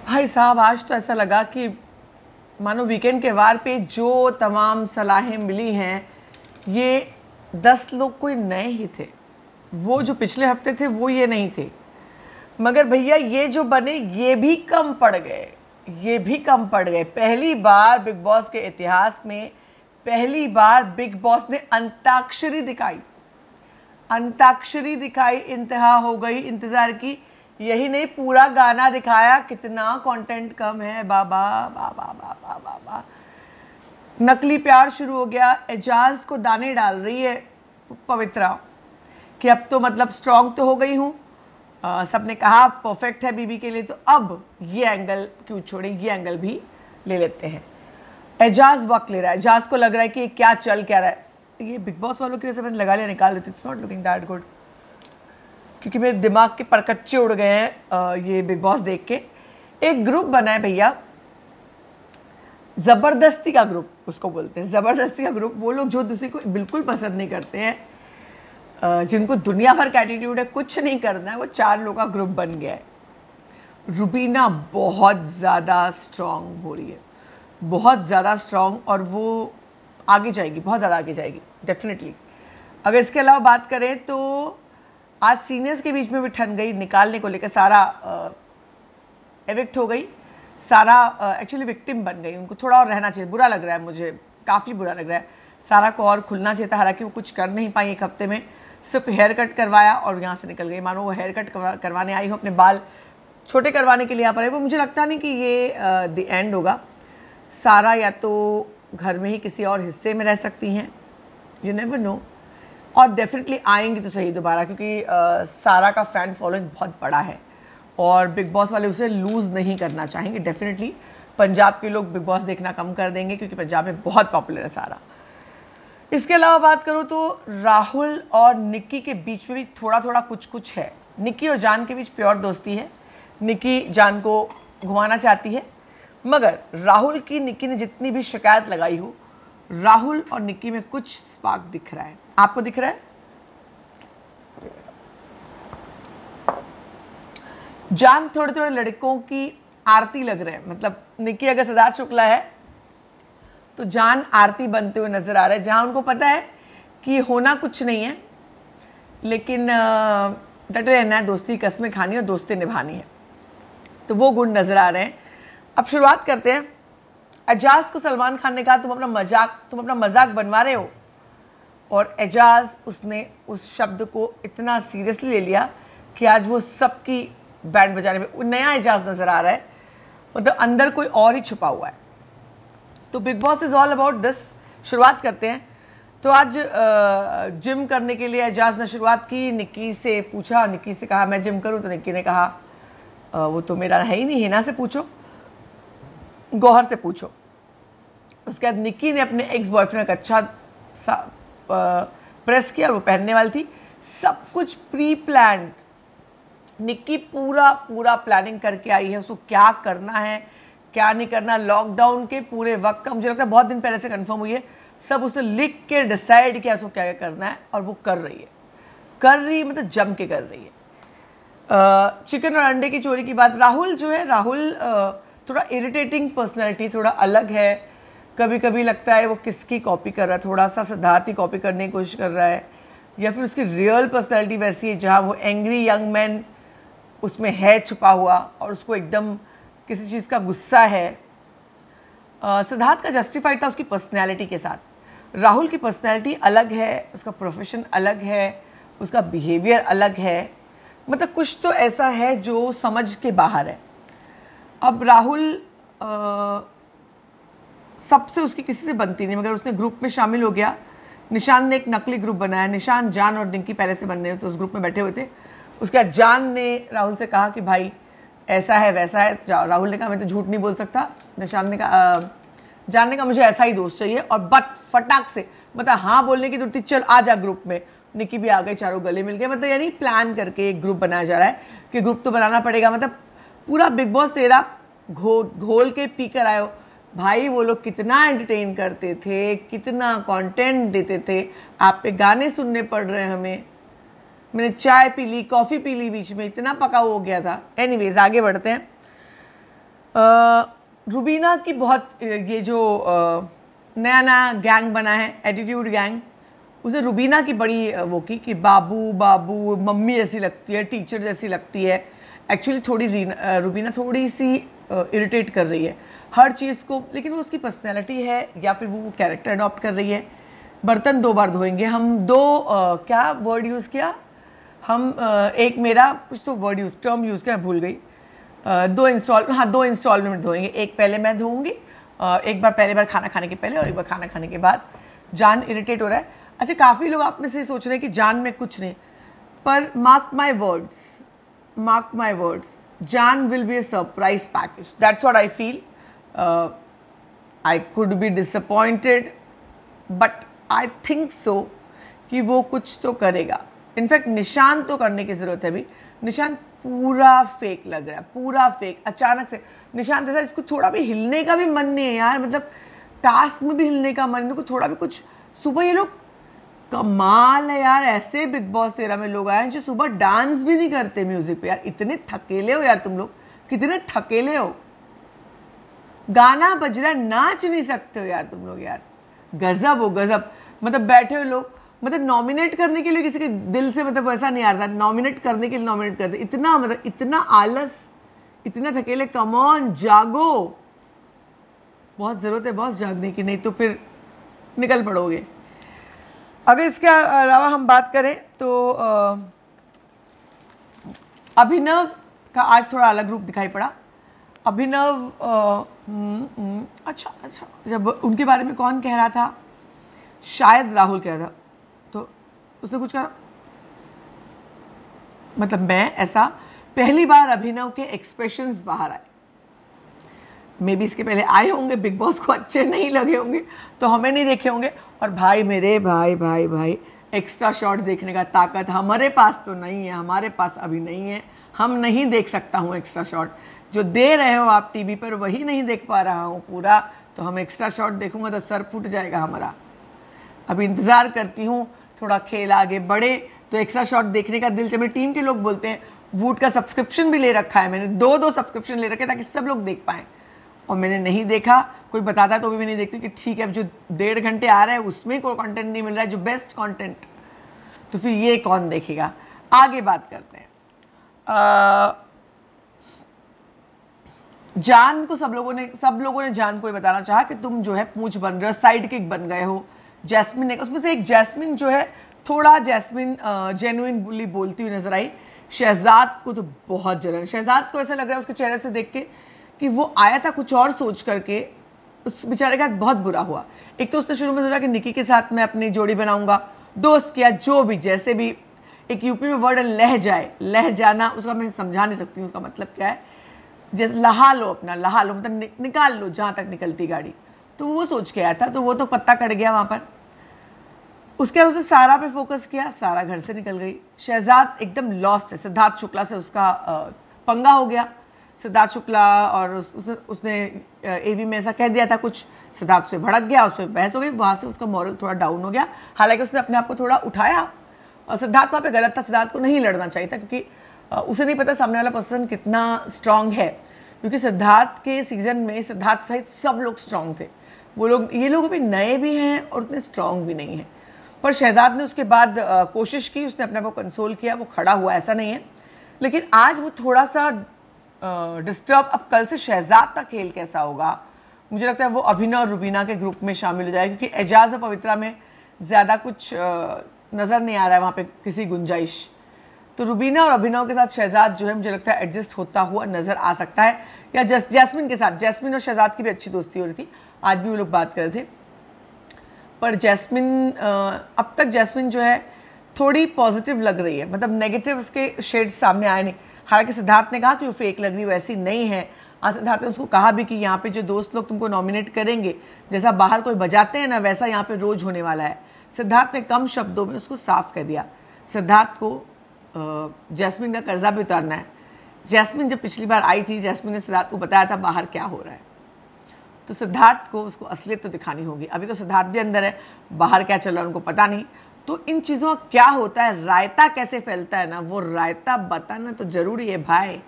भाई साहब आज तो ऐसा लगा कि मानो वीकेंड के वार पे जो तमाम सलाहें मिली हैं ये 10 लोग कोई नए ही थे। वो जो पिछले हफ्ते थे वो ये नहीं थे, मगर भैया ये जो बने ये भी कम पड़ गए, ये भी कम पड़ गए। पहली बार बिग बॉस के इतिहास में पहली बार बिग बॉस ने अंताक्षरी दिखाई, अंताक्षरी दिखाई। इंतहा हो गई इंतजार की। यही नहीं, पूरा गाना दिखाया। कितना कंटेंट कम है बाबा बाबा बाबा बाबा। नकली प्यार शुरू हो गया। एजाज को दाने डाल रही है पवित्रा कि अब तो मतलब स्ट्रांग तो हो गई हूँ। सबने कहा परफेक्ट है बीबी के लिए, तो अब ये एंगल क्यों छोड़े, ये एंगल भी ले लेते हैं। एजाज वक्त ले रहा है। एजाज को लग रहा है कि क्या चल क्या रहा है। ये बिग बॉस वालों की वजह से मैंने लगा लिया, निकाल देती। It's not looking that good, क्योंकि मेरे दिमाग के परकच्चे उड़ गए हैं ये बिग बॉस देख के। एक ग्रुप बना है भैया, ज़बरदस्ती का ग्रुप उसको बोलते हैं, ज़बरदस्ती का ग्रुप। वो लोग जो दूसरे को बिल्कुल पसंद नहीं करते हैं, जिनको दुनिया भर का एटीट्यूड है, कुछ नहीं करना है, वो 4 लोगों का ग्रुप बन गया है। रुबीना बहुत ज़्यादा स्ट्रॉन्ग हो रही है, बहुत ज़्यादा स्ट्रॉन्ग, और वो आगे जाएगी, बहुत ज़्यादा आगे जाएगी डेफिनेटली। अगर इसके अलावा बात करें तो आज सीनियर्स के बीच में भी ठन गई निकालने को लेकर। सारा एविक्ट हो गई, सारा एक्चुअली विक्टिम बन गई। उनको थोड़ा और रहना चाहिए। बुरा लग रहा है, मुझे काफ़ी बुरा लग रहा है। सारा को और खुलना चाहिए था, हालांकि वो कुछ कर नहीं पाई। एक हफ्ते में सिर्फ हेयर कट करवाया और यहाँ से निकल गई। मानो वो हेयर कट करवाने आई हो, अपने बाल छोटे करवाने के लिए यहाँ पर है। वो मुझे लगता नहीं कि ये द एंड होगा। सारा या तो घर में ही किसी और हिस्से में रह सकती हैं, यू नेवर नो, और डेफिनेटली आएंगी तो सही दोबारा, क्योंकि सारा का फ़ैन फॉलोइंग बहुत बड़ा है और बिग बॉस वाले उसे लूज़ नहीं करना चाहेंगे। डेफिनेटली पंजाब के लोग बिग बॉस देखना कम कर देंगे, क्योंकि पंजाब में बहुत पॉपुलर है सारा। इसके अलावा बात करूँ तो राहुल और निक्की के बीच में भी थोड़ा थोड़ा कुछ कुछ है। निक्की और जान के बीच प्योर दोस्ती है। निक्की जान को घुमाना चाहती है, मगर राहुल की निक्की ने जितनी भी शिकायत लगाई हो, राहुल और निक्की में कुछ स्पार्क दिख रहा है। आपको दिख रहा है? जान थोड़े थोड़े लड़कों की आरती लग रहे हैं। मतलब निक्की अगर सिद्धार्थ शुक्ला है तो जान आरती बनते हुए नजर आ रहे हैं, जहां उनको पता है कि होना कुछ नहीं है, लेकिन डटे रहना है, दोस्ती कस्में खानी और दोस्ती निभानी है। तो वो गुण नजर आ रहे हैं। अब शुरुआत करते हैं। एजाज को सलमान खान ने कहा तुम अपना मजाक बनवा रहे हो, और एजाज उसने उस शब्द को इतना सीरियसली ले लिया कि आज वो सबकी बैंड बजाने में नया एजाज नजर आ रहा है। मतलब अंदर कोई और ही छुपा हुआ है। तो big boss is all about this. शुरुआत करते हैं। तो आज जिम करने के लिए एजाज ने शुरुआत की। निक्की से पूछा, निक्की से कहा मैं जिम करूं, तो निक्की ने कहा वो तो मेरा है ही नहीं, हिना से पूछो, गौहर से पूछो। उसके बाद निक्की ने अपने एक्स बॉयफ्रेंड का अच्छा सा प्रेस किया, वो पहनने वाली थी। सब कुछ प्री प्लान्ड। निक्की पूरा प्लानिंग करके आई है, उसको क्या करना है क्या नहीं करना। लॉकडाउन के पूरे वक्त का मुझे लगता है बहुत दिन पहले से कंफर्म हुई है। सब उसने लिख के डिसाइड किया उसको क्या क्या करना है, और वो कर रही है, मतलब जम के कर रही है। चिकन और अंडे की चोरी की बात। राहुल जो है, राहुल थोड़ा इरिटेटिंग पर्सनैलिटी, थोड़ा अलग है। कभी कभी लगता है वो किसकी कॉपी कर रहा है, थोड़ा सा सिद्धार्थ ही कॉपी करने की कोशिश कर रहा है, या फिर उसकी रियल पर्सनैलिटी वैसी है जहाँ वो एंग्री यंग मैन उसमें है छुपा हुआ, और उसको एकदम किसी चीज़ का गुस्सा है। सिद्धार्थ का जस्टिफाइड था उसकी पर्सनैलिटी के साथ। राहुल की पर्सनैलिटी अलग है, उसका प्रोफेशन अलग है, उसका बिहेवियर अलग है। मतलब कुछ तो ऐसा है जो समझ के बाहर है। अब राहुल सबसे उसकी किसी से बनती नहीं, मगर उसने ग्रुप में शामिल हो गया। निशान ने एक नकली ग्रुप बनाया। निशान, जान और निक्की पहले से बनने तो उस ग्रुप में बैठे हुए थे। उसके बाद जान ने राहुल से कहा कि भाई ऐसा है वैसा है। राहुल ने कहा मैं तो झूठ नहीं बोल सकता। निशान ने कहा, जान ने कहा मुझे ऐसा ही दोस्त चाहिए, और बट फटाक से मतलब हाँ बोलने की तुरंत चल आ जा ग्रुप में। निक्की भी आ गई, चारों गले मिल गए। मतलब यानी प्लान करके एक ग्रुप बनाया जा रहा है कि ग्रुप तो बनाना पड़ेगा। मतलब पूरा बिग बॉस तेरा घोल के पी कर आयो भाई। वो लोग कितना एंटरटेन करते थे, कितना कंटेंट देते थे। आप पे गाने सुनने पड़ रहे हैं हमें। मैंने चाय पी ली, कॉफ़ी पी ली, बीच में इतना पका हो गया था। एनीवेज आगे बढ़ते हैं। रुबीना की बहुत ये जो नया नया गैंग बना है एटीट्यूड गैंग, उसे रुबीना की बड़ी वो की कि बाबू बाबू मम्मी जैसी लगती है, टीचर जैसी लगती है। एक्चुअली थोड़ी रुबीना थोड़ी सी इरिटेट कर रही है हर चीज़ को, लेकिन वो उसकी पर्सनैलिटी है या फिर वो कैरेक्टर अडॉप्ट कर रही है। बर्तन 2 बार धोएंगे हम, क्या वर्ड यूज़ किया हम, एक मेरा कुछ तो वर्ड टर्म यूज़ किया, भूल गई। 2 इंस्टॉलमेंट धोएंगे, एक पहले मैं धोऊंगी, एक बार पहले बार खाना खाने के पहले और एक बार खाना खाने के बाद। जान इरिटेट हो रहा है। अच्छा, काफ़ी लोग आप में से सोच रहे हैं कि जान में कुछ नहीं, पर मार्क माई वर्ड्स, जान will be a surprise package, that's what I feel. I could be disappointed but I think so कि वो कुछ तो करेगा। इनफैक्ट निशान तो करने की ज़रूरत है अभी। निशान पूरा फेक लग रहा है, पूरा फेक। अचानक से निशान जैसा, इसको थोड़ा भी हिलने का भी मन नहीं है यार, मतलब टास्क में भी हिलने का मन नहीं, थोड़ा भी कुछ। सुबह ये लोग कमाल है यार, ऐसे बिग बॉस 13 में लोग आए हैं जो सुबह डांस भी नहीं करते म्यूजिक पे। यार इतने थकेले हो यार तुम लोग, कितने थकेले हो। गाना बज रहा है, नाच नहीं सकते हो यार तुम लोग यार, गजब हो गजब। मतलब बैठे हुए लोग, मतलब नॉमिनेट करने के लिए किसी के दिल से मतलब वैसा नहीं आ रहा, नॉमिनेट करने के लिए नॉमिनेट करते। इतना मतलब इतना आलस, इतना थकेले। कम ऑन, जागो, बहुत ज़रूरत है बॉस जागने की, नहीं तो फिर निकल पड़ोगे। अगर इसके अलावा हम बात करें तो अभिनव का आज थोड़ा अलग रूप दिखाई पड़ा। अभिनव अच्छा, जब उनके बारे में कौन कह रहा था, शायद राहुल कह रहा था, तो उसने कुछ कहा, मतलब मैं ऐसा पहली बार अभिनव के एक्सप्रेशंस बाहर आए। मे बी इसके पहले आए होंगे, बिग बॉस को अच्छे नहीं लगे होंगे तो हमें नहीं देखे होंगे। और भाई मेरे भाई एक्स्ट्रा शॉट्स देखने का ताकत हमारे पास तो नहीं है, हमारे पास अभी नहीं है। हम नहीं देख सकता हूँ एक्स्ट्रा शॉट, जो दे रहे हो आप टीवी पर वही नहीं देख पा रहा हूँ पूरा। तो हम एक्स्ट्रा शॉट देखूंगा तो सर फूट जाएगा हमारा। अभी इंतज़ार करती हूँ थोड़ा खेल आगे बढ़े तो एक्स्ट्रा शॉट देखने का दिल। मेरी टीम के लोग बोलते हैं, वूट का सब्सक्रिप्शन भी ले रखा है मैंने, 2 सब्सक्रिप्शन ले रखे ताकि सब लोग देख पाएँ, और मैंने नहीं देखा। कोई बताता है तो भी मैं नहीं देखती कि ठीक है, जो 1.5 घंटे आ रहा है उसमें कोई कंटेंट नहीं मिल रहा है, जो बेस्ट कंटेंट, तो फिर ये कौन देखेगा। आगे बात करते हैं। जान को सब लोगों ने जान को ये बताना चाहा कि तुम जो है पूंछ बन रहे हो, साइड किक बन गए हो। जैस्मिन ने, उसमें से एक जैस्मिन जो है, थोड़ा जैस्मिन जेन्युइन बुली बोलती हुई नजर आई। शहजाद को तो बहुत जलन, शहजाद को ऐसा लग रहा है उसके चेहरे से देख के कि वो आया था कुछ और सोच करके, उस बेचारे का बहुत बुरा हुआ। एक तो उसने शुरू में सोचा कि निकी के साथ मैं अपनी जोड़ी बनाऊंगा, दोस्त किया, जो भी जैसे भी। एक यूपी में वर्ड लह जाना, उसका मैं समझा नहीं सकती हूँ उसका मतलब क्या है। जैसे लहा लो अपना, लहा लो मतलब निकाल लो जहाँ तक निकलती गाड़ी, तो वो सोच के आया था, तो वो तो पत्ता कट गया वहाँ पर। उसके बाद उसने सारा पे फोकस किया, सारा घर से निकल गई। शहजाद एकदम लॉस्ट है, सिद्धार्थ शुक्ला से उसका पंगा हो गया। सिद्धार्थ शुक्ला और उसने एवी में ऐसा कह दिया था कुछ, सिद्धार्थ से भड़क गया, उस पर बहस हो गई, वहाँ से उसका मॉरल थोड़ा डाउन हो गया। हालांकि उसने अपने आप को थोड़ा उठाया, और सिद्धार्थ वहाँ पे गलत था, सिद्धार्थ को नहीं लड़ना चाहिए था, क्योंकि उसे नहीं पता सामने वाला पर्सन कितना स्ट्रांग है। क्योंकि सिद्धार्थ के सीजन में सिद्धार्थ सहित सब लोग स्ट्रांग थे, ये लोग अभी नए भी हैं और उतने स्ट्रांग भी नहीं हैं। पर शहजाद ने उसके बाद कोशिश की, उसने अपने आप को कंसोल किया, वो खड़ा हुआ, ऐसा नहीं है। लेकिन आज वो थोड़ा सा डिस्टर्ब। अब कल से शहजाद का खेल कैसा होगा, मुझे लगता है वो अभिनव और रुबीना के ग्रुप में शामिल हो जाएगा, क्योंकि एजाज और पवित्रा में ज़्यादा कुछ नज़र नहीं आ रहा है वहाँ पे किसी गुंजाइश। तो रुबीना और अभिनव के साथ शहजाद जो है मुझे लगता है एडजस्ट होता हुआ नज़र आ सकता है, या जैस्मिन के साथ। जैस्मिन और शहजाद की भी अच्छी दोस्ती हो रही थी, आज भी वो लोग बात कर रहे थे। पर जैस्मिन, अब तक जैस्मिन जो है थोड़ी पॉजिटिव लग रही है, मतलब नेगेटिव उसके शेड्स सामने आए नहीं। हालांकि सिद्धार्थ ने कहा कि वो फेक लग रही है, वैसी नहीं है। आज सिद्धार्थ ने उसको कहा भी कि यहाँ पे जो दोस्त लोग तुमको नॉमिनेट करेंगे, जैसा बाहर कोई बजाते हैं ना, वैसा यहाँ पे रोज होने वाला है। सिद्धार्थ ने कम शब्दों में उसको साफ कह दिया। सिद्धार्थ को जैस्मिन का कर्जा भी उतारना है। जैस्मिन जब पिछली बार आई थी, जैस्मिन ने सिद्धार्थ को बताया था बाहर क्या हो रहा है, तो सिद्धार्थ को उसको असलियत तो दिखानी होगी। अभी तो सिद्धार्थ भी अंदर है, बाहर क्या चल रहा है उनको पता नहीं। तो इन चीज़ों का क्या होता है, रायता कैसे फैलता है ना, वो रायता बताना तो जरूरी है भाई।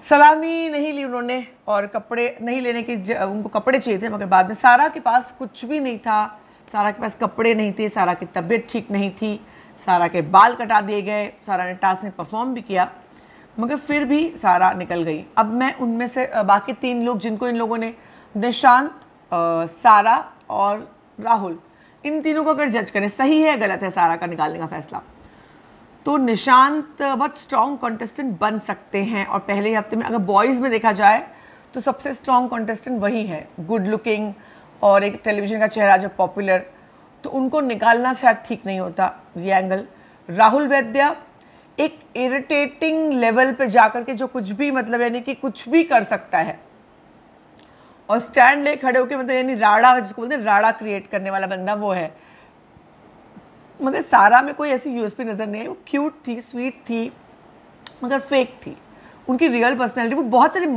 सलामी नहीं ली उन्होंने और कपड़े नहीं लेने की उनको कपड़े चाहिए थे, मगर बाद में सारा के पास कुछ भी नहीं था, सारा के पास कपड़े नहीं थे, सारा की तबीयत ठीक नहीं थी, सारा के बाल कटा दिए गए, सारा ने टास्क में परफॉर्म भी किया, मगर फिर भी सारा निकल गई। अब मैं उनमें से बाकी 3 लोग जिनको इन लोगों ने, निशांत, सारा और राहुल, इन तीनों को अगर जज करें सही है गलत है सारा का निकालने का फैसला, तो निशांत बहुत स्ट्रॉन्ग कॉन्टेस्टेंट बन सकते हैं। और पहले ही हफ्ते में अगर बॉयज़ में देखा जाए तो सबसे स्ट्रॉन्ग कॉन्टेस्टेंट वही है, गुड लुकिंग और एक टेलीविज़न का चेहरा जो पॉपुलर, तो उनको निकालना शायद ठीक नहीं होता ये एंगल। राहुल वैद्य एक इरिटेटिंग लेवल पे जाकर के जो कुछ भी मतलब यानी कि कुछ भी कर सकता है और स्टैंड ले खड़े होकर मतलब यानी राड़ा, जिसको बोलते हैं राड़ा क्रिएट करने वाला बंदा वो है। मगर सारा में कोई ऐसी यूएसपी नज़र नहीं आई, वो क्यूट थी, स्वीट थी, मगर फेक थी। उनकी रियल पर्सनैलिटी, वो बहुत सारी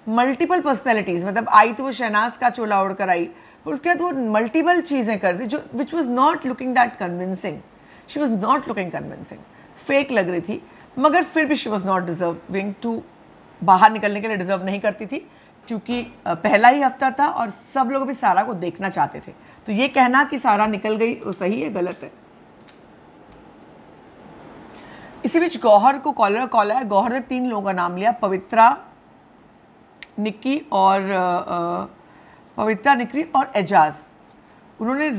मल्टीपल पर्सनैलिटीज़, मतलब आई तो वो शहनाज का चोला ओढ़ कर आई, और उसके बाद वो मल्टीपल चीज़ें कर दी जो which was not looking that convincing, she was not looking convincing, fake लग रही थी। मगर फिर भी she was not deserving to, बाहर निकलने के लिए डिजर्व नहीं करती थी, क्योंकि पहला ही हफ्ता था और सब लोग भी सारा को देखना चाहते थे। तो ये कहना कि सारा निकल गई वो सही है गलत है। इसी बीच गौहर को कॉल आया। गौहर ने 3 लोगों का नाम लिया, पवित्रा, निक्की और एजाज। उन्होंने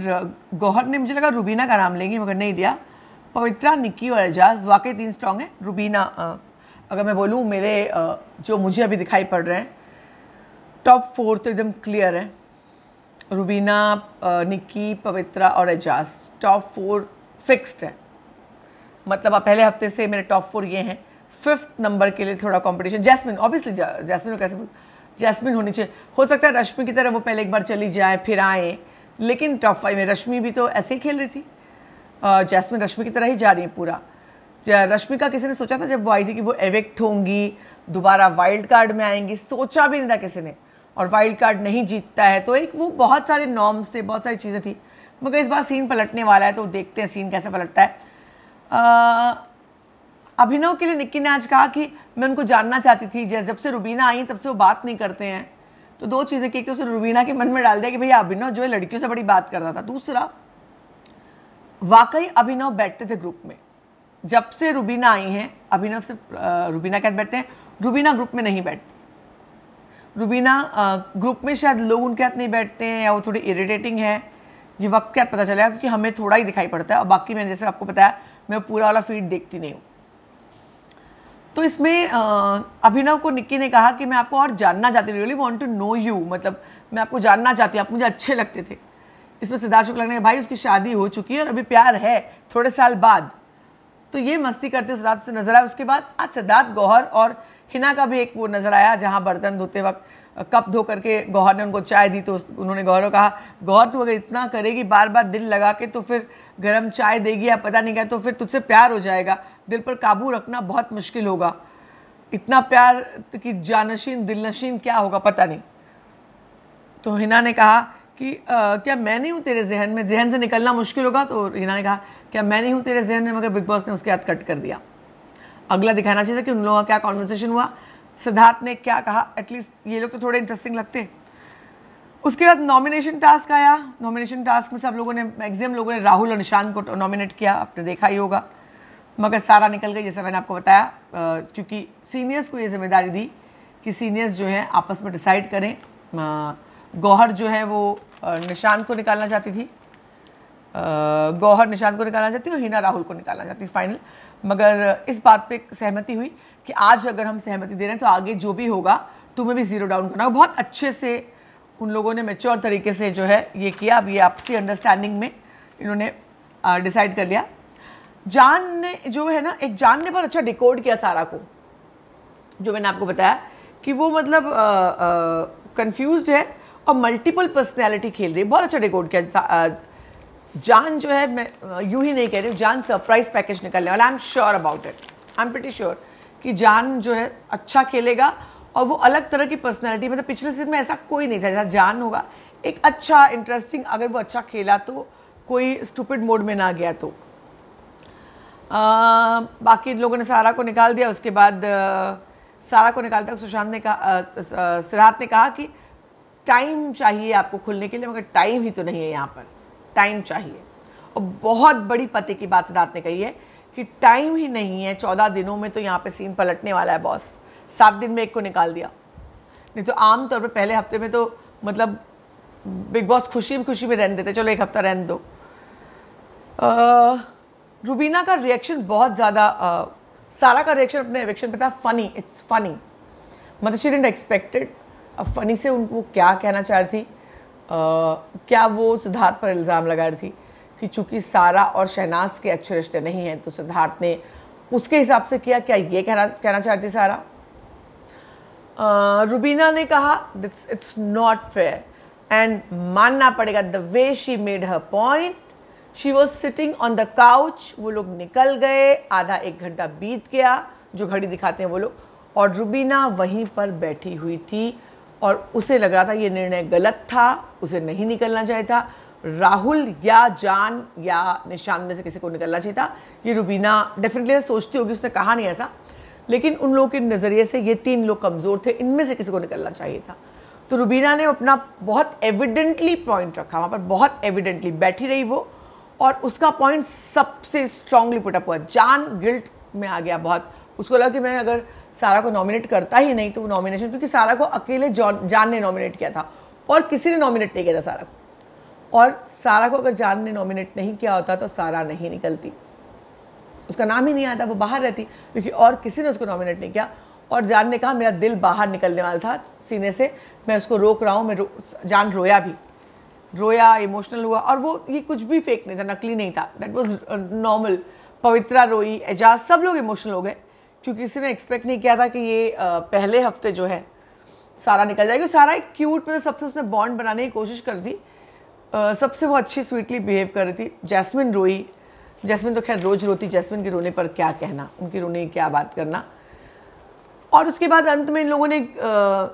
गौहर ने, मुझे लगा रुबीना का नाम लेंगे मगर नहीं लिया। पवित्रा, निक्की और एजाज वाकई 3 स्ट्रॉन्ग है। रुबीना, अगर मैं बोलूँ मेरे जो मुझे अभी दिखाई पड़ रहे हैं टॉप 4 तो एकदम क्लियर है, रुबीना, निक्की, पवित्रा और एजाज, टॉप 4 फिक्स्ड है। मतलब अब पहले हफ्ते से मेरे टॉप 4 ये हैं। 5th नंबर के लिए थोड़ा कंपटीशन, जैस्मिन, ऑब्वियसली जैस्मिन को कैसे बोल, जैस्मिन होनी चाहिए। हो सकता है रश्मि की तरह वो पहले एक बार चली जाए फिर आए, लेकिन टॉप 5 में रश्मि भी तो ऐसे ही खेल रही थी। जैस्मिन रश्मि की तरह ही जा रही है पूरा। रश्मि का किसी ने सोचा था जब वो आई थी कि वो एविक्ट होंगी, दोबारा वाइल्ड कार्ड में आएंगी, सोचा भी नहीं था किसी ने, और वाइल्ड कार्ड नहीं जीतता है तो एक वो बहुत सारे नॉर्म्स थे, बहुत सारी चीज़ें थी। मगर इस बार सीन पलटने वाला है तो देखते हैं सीन कैसे पलटता है। अभिनव के लिए निक्की ने आज कहा कि मैं उनको जानना चाहती थी, जब से रुबीना आई तब से वो बात नहीं करते हैं। तो 2 चीज़ें की, एक तो उसने रुबीना के मन में डाल दिया कि भैया अभिनव जो है लड़कियों से बड़ी बात करता था। दूसरा, वाकई अभिनव बैठते थे ग्रुप में, जब से रुबीना आई हैं अभिनव से रुबीना के साथ बैठते हैं, रुबीना ग्रुप में नहीं बैठती। रुबीना ग्रुप में शायद लोग उनके साथ नहीं बैठते हैं या वो थोड़ी इरिटेटिंग है, ये वक्त क्या पता चलेगा, क्योंकि हमें थोड़ा ही दिखाई पड़ता है और बाकी मैंने जैसे आपको बताया मैं पूरा वाला फीड देखती नहीं हूँ। तो इसमें अभिनव को निक्की ने कहा कि मैं आपको और जानना चाहती हूँ, really want to know you, मतलब मैं आपको जानना चाहती हूँ, आप मुझे अच्छे लगते थे। इसमें सिद्धार्थ शुक्ला ने कहा भाई उसकी शादी हो चुकी है और अभी प्यार है थोड़े साल बाद। तो ये मस्ती करते हुए सिद्धार्थ से नजर आया। उसके बाद आज सिद्धार्थ, गौहर और हिना का भी एक वो नजर आया जहाँ बर्तन धोते वक्त कप धो करके गौहर ने उनको चाय दी, तो उन्होंने गौहर को कहा गौहर तू अगर इतना करेगी बार बार दिल लगा के तो फिर गर्म चाय देगी या पता नहीं क्या, तो फिर तुझसे प्यार हो जाएगा, दिल पर काबू रखना बहुत मुश्किल होगा, इतना प्यार कि जानशीन दिलनशीन क्या होगा पता नहीं। तो हिना ने कहा कि क्या मैं नहीं हूँ तेरे जहन में, जहन से निकलना मुश्किल होगा। तो हिना ने कहा क्या मैं नहीं हूँ तेरे जहन में, मगर बिग बॉस ने उसके हाथ कट कर दिया। अगला दिखाना चाहिए था कि उन लोगों का क्या कॉन्वर्सेशन हुआ, सिद्धार्थ ने क्या कहा, एटलीस्ट ये लोग तो थोड़े इंटरेस्टिंग लगते। उसके बाद नॉमिनेशन टास्क आया। नॉमिनेशन टास्क में सब लोगों ने, मैक्सिमम लोगों ने राहुल और निशांत को नॉमिनेट किया, आपने देखा ही होगा, मगर सारा निकल गई जैसे मैंने आपको बताया, क्योंकि सीनियर्स को ये जिम्मेदारी दी कि सीनियर्स जो हैं आपस में डिसाइड करें। गौहर जो है वो निशांत को निकालना चाहती थी, गौहर निशांत को निकालना चाहती और हिना राहुल को निकालना चाहती फाइनल। मगर इस बात पे सहमति हुई कि आज अगर हम सहमति दे रहे हैं तो आगे जो भी होगा तुम्हें भी 0 डाउन करना होगा। बहुत अच्छे से उन लोगों ने मैच्योर तरीके से जो है ये किया। अब ये आपसी अंडरस्टैंडिंग में इन्होंने डिसाइड कर लिया। जान ने जो है ना, एक जान ने बहुत अच्छा डिकोड किया सारा को, जो मैंने आपको बताया कि वो मतलब कंफ्यूज्ड है और मल्टीपल पर्सनैलिटी खेल रही है, बहुत अच्छा डिकोड किया। जान जो है, मैं यूं ही नहीं कह रही हूँ, जान सरप्राइज पैकेज निकलने वाला, I am sure about it, I am pretty sure कि जान जो है अच्छा खेलेगा और वो अलग तरह की पर्सनैलिटी, मतलब पिछले सीजन में ऐसा कोई नहीं था जैसा जान होगा, एक अच्छा इंटरेस्टिंग, अगर वो अच्छा खेला तो, कोई स्टूपिड मोड में ना गया तो। बाकी लोगों ने सारा को निकाल दिया। उसके बाद सारा को निकालता है, सुशांत ने कहा, सिद्धार्थ ने कहा कि टाइम चाहिए आपको खुलने के लिए, मगर टाइम ही तो नहीं है यहाँ पर, टाइम चाहिए। और बहुत बड़ी पते की बात सिद्धार्थ ने कही है कि टाइम ही नहीं है, 14 दिनों में तो यहाँ पे सीन पलटने वाला है बॉस। 7 दिन में एक को निकाल दिया, नहीं तो आम तौर पे पहले हफ्ते में तो मतलब बिग बॉस खुशी में रहने देते, चलो एक हफ्ता रहने दो। रुबीना का रिएक्शन बहुत ज़्यादा, सारा का रिएक्शन अपने एविक्शन पे था फनी, इट्स फनी, मतलब शी डिडंट एक्सपेक्टेड। अब फनी से उनको क्या कहना चाह रही थी, क्या वो सिद्धार्थ पर इल्ज़ाम लगा रही थी कि चूंकि सारा और शहनाज के अच्छे रिश्ते नहीं हैं तो सिद्धार्थ ने उसके हिसाब से किया, क्या ये कहना चाहती सारा? रुबीना ने कहा इट्स नॉट फेयर एंड मानना पड़ेगा the way she made her point, she was sitting on the couch, वो लोग निकल गए, आधा 1 घंटा बीत गया, जो घड़ी दिखाते हैं वो लोग, और रुबीना वहीं पर बैठी हुई थी और उसे लग रहा था ये निर्णय गलत था, उसे नहीं निकलना चाहिए था। राहुल या जान या निशांत में से किसी को निकलना चाहिए था। ये रुबीना डेफिनेटली सोचती होगी, उसने कहा नहीं ऐसा, लेकिन उन लोगों के नज़रिए से ये 3 लोग कमज़ोर थे, इनमें से किसी को निकलना चाहिए था। तो रुबीना ने अपना बहुत एविडेंटली पॉइंट रखा, वहाँ पर बहुत एविडेंटली बैठी रही वो, और उसका पॉइंट सबसे स्ट्रांगली पुटअप हुआ। जान गिल्ट में आ गया बहुत, उसको लगा कि मैं अगर सारा को नॉमिनेट करता ही नहीं तो वो नॉमिनेशन, क्योंकि सारा को अकेले जान ने नॉमिनेट किया था और किसी ने नॉमिनेट नहीं किया था सारा को, और सारा को अगर जान ने नॉमिनेट नहीं किया होता तो सारा नहीं निकलती, उसका नाम ही नहीं आता, वो बाहर रहती, क्योंकि और किसी ने उसको नॉमिनेट नहीं किया। और जान ने कहा मेरा दिल बाहर निकलने वाला था सीने से, मैं उसको रोक रहा हूँ, जान रोया भी, रोया, इमोशनल हुआ, और वो ये कुछ भी फेक नहीं था, नकली नहीं था, दैट वाज नॉर्मल। पवित्रा रोई, एजाज, सब लोग इमोशनल हो गए, क्योंकि किसी ने एक्सपेक्ट नहीं किया था कि ये पहले हफ्ते जो है सारा निकल जाएगी। सारा एक क्यूट, मतलब सबसे उसने बॉन्ड बनाने की कोशिश कर दी, सबसे वो अच्छी स्वीटली बिहेव कर रही थी। जैस्मिन रोई, जैस्मिन तो खैर रोज रोती, जैस्मिन के रोने पर क्या कहना, उनके रोने की क्या बात करना। और उसके बाद अंत में इन लोगों ने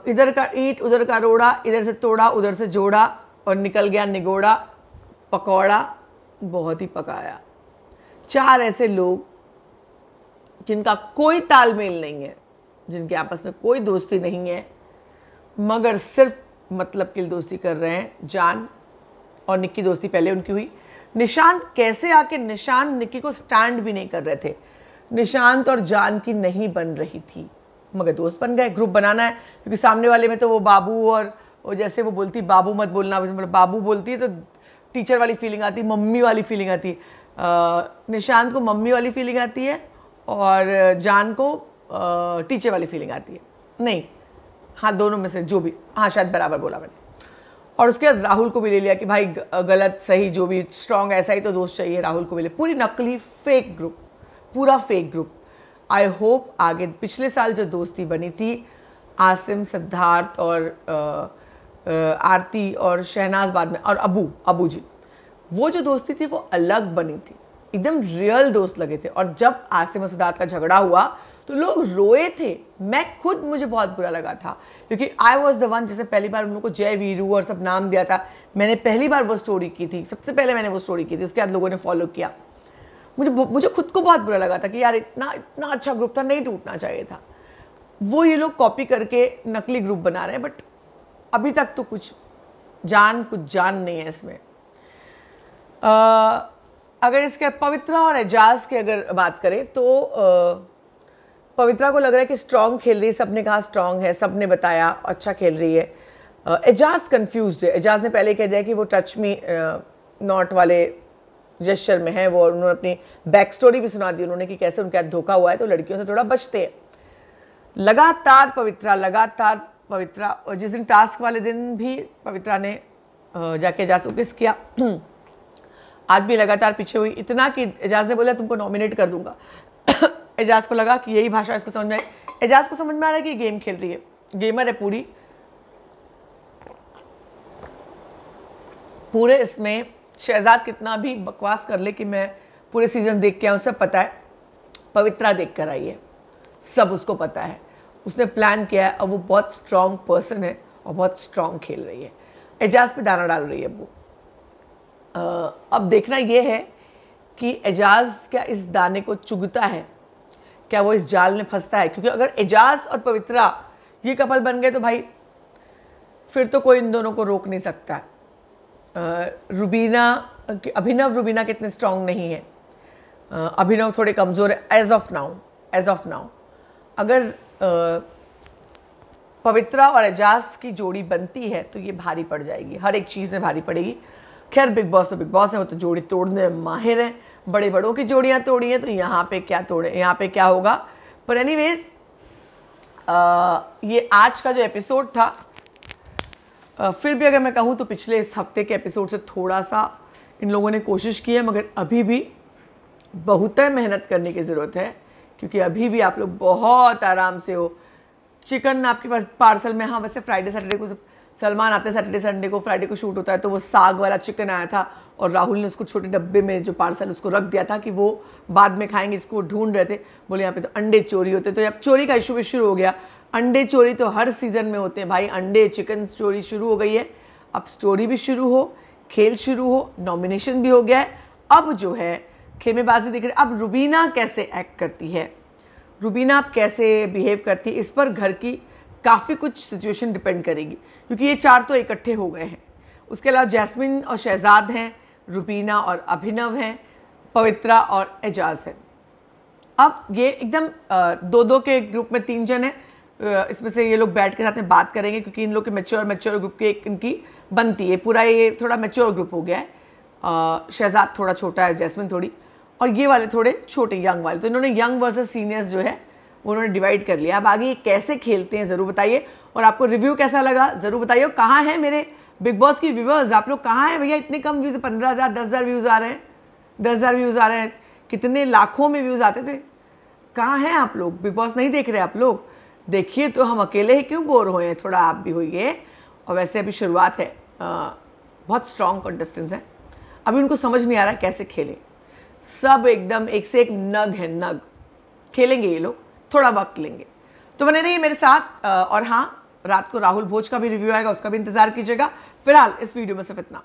इधर का ईंट उधर का रोड़ा, इधर से तोड़ा उधर से जोड़ा और निकल गया निगोड़ा पकौड़ा, बहुत ही पकाया। 4 ऐसे लोग जिनका कोई तालमेल नहीं है, जिनके आपस में कोई दोस्ती नहीं है, मगर सिर्फ मतलब की दोस्ती कर रहे हैं। जान और निक्की दोस्ती पहले उनकी हुई। निशांत कैसे आके, निशांत निक्की को स्टैंड भी नहीं कर रहे थे, निशांत और जान की नहीं बन रही थी, मगर दोस्त बन गए। ग्रुप बनाना है, क्योंकि सामने वाले में तो वो बाबू, और वो जैसे वो बोलती बाबू मत बोलना, मतलब बाबू बोलती है तो टीचर वाली फीलिंग आती है, मम्मी वाली फीलिंग आती है। निशांत को मम्मी वाली फीलिंग आती है और जान को टीचर वाली फीलिंग आती है। नहीं, हाँ दोनों में से जो भी, हाँ शायद बराबर बोला मैंने। और उसके बाद राहुल को भी ले लिया कि भाई गलत सही जो भी, स्ट्रॉन्ग ऐसा ही तो दोस्त चाहिए, राहुल को भी ले। पूरी नकली फेक ग्रुप, पूरा फेक ग्रुप। आई होप आगे पिछले साल जो दोस्ती बनी थी आसिम, सिद्धार्थ और आरती और शहनाज बाद में, और अबू जी, वो जो दोस्ती थी वो अलग बनी थी, एकदम रियल दोस्त लगे थे। और जब आसिम और सिद्धार्थ का झगड़ा हुआ तो लोग रोए थे, मैं खुद, मुझे बहुत बुरा लगा था, क्योंकि आई वॉज द वन जिसने पहली बार उन लोगों को जय वीरू और सब नाम दिया था। मैंने पहली बार वो स्टोरी की थी, सबसे पहले मैंने वो स्टोरी की थी, उसके बाद लोगों ने फॉलो किया। मुझे खुद को बहुत बुरा लगा था कि यार इतना अच्छा ग्रुप था, नहीं टूटना चाहिए था। वो ये लोग कॉपी करके नकली ग्रुप बना रहे हैं, बट अभी तक तो कुछ जान नहीं है इसमें। अगर इसके पवित्रा और एजाज की अगर बात करें तो पवित्रा को लग रहा है कि स्ट्रॉन्ग खेल रही है, सबने कहा स्ट्रॉन्ग है, सबने बताया अच्छा खेल रही है। एजाज कंफ्यूज्ड है। एजाज ने पहले कह दिया कि वो टच मी नॉट वाले जेस्चर में है वो, और उन्होंने अपनी बैक स्टोरी भी सुना दी उन्होंने कि कैसे उनके साथ धोखा हुआ है, तो लड़कियों से थोड़ा बचते हैं। लगातार पवित्रा, और जिस दिन टास्क वाले दिन भी पवित्रा ने जाके एजाज को किस किया, आज भी लगातार पीछे हुई, इतना कि एजाज ने बोला तुमको नॉमिनेट कर दूंगा। एजाज को लगा कि यही भाषा इसको समझ में आई। एजाज को समझ में आ रहा है कि गेम खेल रही है, गेमर है पूरे इसमें शहजाद कितना भी बकवास कर ले कि मैं पूरे सीजन देख के आया, उसे पता है पवित्रा देख कर आई है, सब उसको पता है, उसने प्लान किया है, और वो बहुत स्ट्रॉन्ग पर्सन है और बहुत स्ट्रॉन्ग खेल रही है। एजाज पे दाना डाल रही है वो। अब देखना ये है कि एजाज क्या इस दाने को चुगता है क्या वो इस जाल में फंसता है? क्योंकि अगर एजाज और पवित्रा ये कपल बन गए तो भाई फिर तो कोई इन दोनों को रोक नहीं सकता। अभिनव रुबीना कितने स्ट्रांग नहीं है, अभिनव थोड़े कमज़ोर है एज ऑफ नाउ। अगर पवित्रा और एजाज की जोड़ी बनती है तो ये भारी पड़ जाएगी, हर एक चीज़ में भारी पड़ेगी। खैर बिग बॉस तो बिग बॉस है, वो तो जोड़ी तोड़ने में माहिर है, बड़े बड़ों की जोड़ियाँ तोड़ी हैं, तो यहाँ पे क्या तोड़े, यहाँ पे क्या होगा। पर एनीवेज ये आज का जो एपिसोड था, फिर भी अगर मैं कहूँ तो पिछले इस हफ्ते के एपिसोड से थोड़ा सा इन लोगों ने कोशिश की है, मगर अभी भी बहुत मेहनत करने की ज़रूरत है, क्योंकि अभी भी आप लोग बहुत आराम से हो। चिकन आपके पास पार्सल में, हाँ वैसे फ्राइडे सैटरडे को सलमान आते हैं, सैटरडे संडे को, फ्राइडे को शूट होता है, तो वो साग वाला चिकन आया था और राहुल ने उसको छोटे डब्बे में जो पार्सल उसको रख दिया था कि वो बाद में खाएंगे, इसको ढूंढ रहे थे। बोले यहाँ पे तो अंडे चोरी होते, तो अब चोरी का इशू भी शुरू हो गया। अंडे चोरी तो हर सीज़न में होते हैं भाई, अंडे चिकन चोरी शुरू हो गई है। अब स्टोरी भी शुरू हो, खेल शुरू हो, नॉमिनेशन भी हो गया है, अब जो है खेमेबाजी दिख रही है। अब रुबीना कैसे एक्ट करती है, रुबीना आप कैसे बिहेव करती है, इस पर घर की काफ़ी कुछ सिचुएशन डिपेंड करेगी, क्योंकि ये चार तो इकट्ठे हो गए हैं। उसके अलावा जैस्मिन और शहजाद हैं, रुबीना और अभिनव हैं, पवित्रा और एजाज हैं। अब ये एकदम दो के ग्रुप में 3 जन हैं, इसमें से ये लोग बैठ के साथ में बात करेंगे, क्योंकि इन लोग के मैच्योर ग्रुप की एक इनकी बनती है, पूरा ये थोड़ा मैच्योर ग्रुप हो गया है। शहजाद थोड़ा छोटा है, जैस्मिन थोड़ी, और ये वाले थोड़े छोटे यंग वाले, तो इन्होंने यंग वर्सेस सीनियर्स जो है वो उन्होंने डिवाइड कर लिया। अब आगे ये कैसे खेलते हैं ज़रूर बताइए, और आपको रिव्यू कैसा लगा ज़रूर बताइए। कहाँ हैं मेरे बिग बॉस की व्यूवर्स, आप लोग कहाँ हैं भैया? इतने कम व्यूज़, 15,000 10,000 व्यूज़ आ रहे हैं, 10,000 व्यूज़ आ रहे हैं, कितने लाखों में व्यूज़ आते थे। कहाँ हैं आप लोग? बिग बॉस नहीं देख रहे आप लोग? देखिए, तो हम अकेले ही क्यों बोर हुए हैं, थोड़ा आप भी होइए। और वैसे अभी शुरुआत है, बहुत स्ट्रॉन्ग कंटेस्टेंट्स हैं, अभी उनको समझ नहीं आ रहा कैसे खेलें। सब एकदम एक से एक नग है, नग खेलेंगे ये लोग, थोड़ा वक्त लेंगे। तो बने रहिए मेरे साथ। और हाँ, रात को राहुल भोज का भी रिव्यू आएगा, उसका भी इंतजार कीजिएगा। फिलहाल इस वीडियो में सिर्फ इतना।